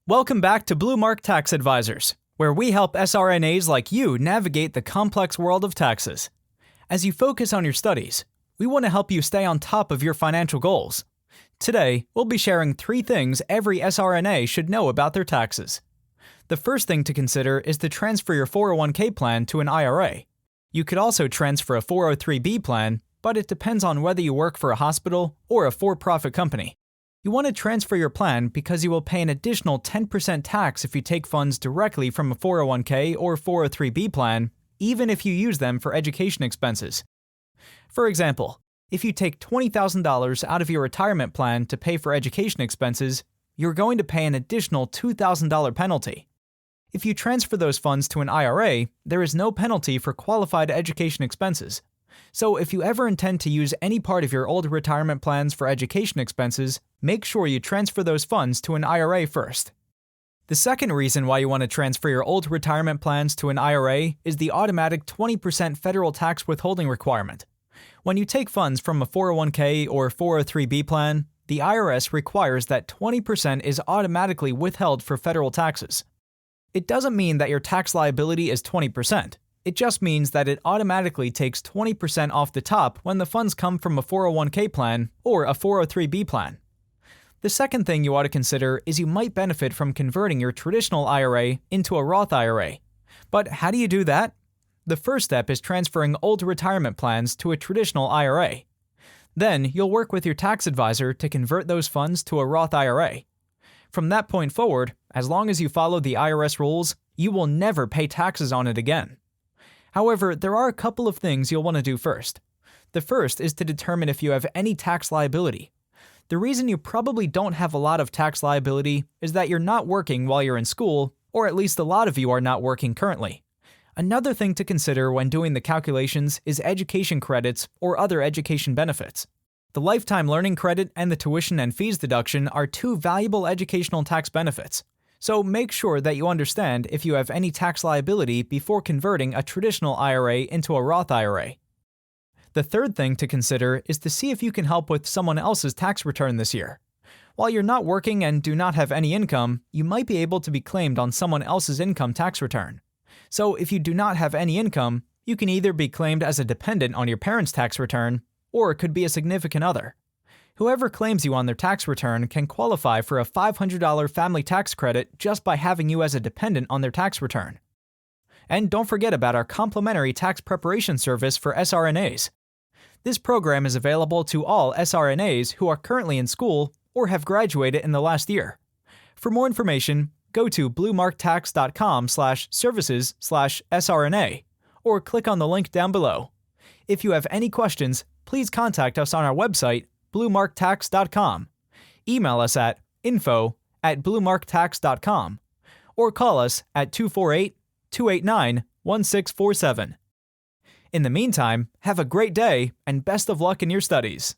Welcome back to Blumark Tax Advisors, where we help SRNAs like you navigate the complex world of taxes. As you focus on your studies, we want to help you stay on top of your financial goals. Today, we'll be sharing 3 things every SRNA should know about their taxes. The first thing to consider is to transfer your 401k plan to an IRA. You could also transfer a 403b plan, but it depends on whether you work for a hospital or a for-profit company. You want to transfer your plan because you will pay an additional 10% tax if you take funds directly from a 401k or 403b plan, even if you use them for education expenses. For example, if you take $20,000 out of your retirement plan to pay for education expenses, you're going to pay an additional $2,000 penalty. If you transfer those funds to an IRA, there is no penalty for qualified education expenses. So if you ever intend to use any part of your old retirement plans for education expenses, make sure you transfer those funds to an IRA first. The second reason why you want to transfer your old retirement plans to an IRA is the automatic 20% federal tax withholding requirement. When you take funds from a 401k or 403b plan, the IRS requires that 20% is automatically withheld for federal taxes. It doesn't mean that your tax liability is 20%. It just means that it automatically takes 20% off the top when the funds come from a 401k plan or a 403b plan. The second thing you ought to consider is you might benefit from converting your traditional IRA into a Roth IRA. But how do you do that? The first step is transferring old retirement plans to a traditional IRA. Then you'll work with your tax advisor to convert those funds to a Roth IRA. From that point forward, as long as you follow the IRS rules, you will never pay taxes on it again. However, there are a couple of things you'll want to do first. The first is to determine if you have any tax liability. The reason you probably don't have a lot of tax liability is that you're not working while you're in school, or at least a lot of you are not working currently. Another thing to consider when doing the calculations is education credits or other education benefits. The lifetime learning credit and the tuition and fees deduction are 2 valuable educational tax benefits. So make sure that you understand if you have any tax liability before converting a traditional IRA into a Roth IRA. The third thing to consider is to see if you can help with someone else's tax return this year. While you're not working and do not have any income, you might be able to be claimed on someone else's income tax return. So if you do not have any income, you can either be claimed as a dependent on your parents' tax return, or it could be a significant other. Whoever claims you on their tax return can qualify for a $500 family tax credit just by having you as a dependent on their tax return. And don't forget about our complimentary tax preparation service for SRNAs. This program is available to all SRNAs who are currently in school or have graduated in the last year. For more information, go to blumarktax.com/services/SRNA or click on the link down below. If you have any questions, please contact us on our website, blumarktax.com. Email us at info@blumarktax.com or call us at 248-289-1647. In the meantime, have a great day and best of luck in your studies.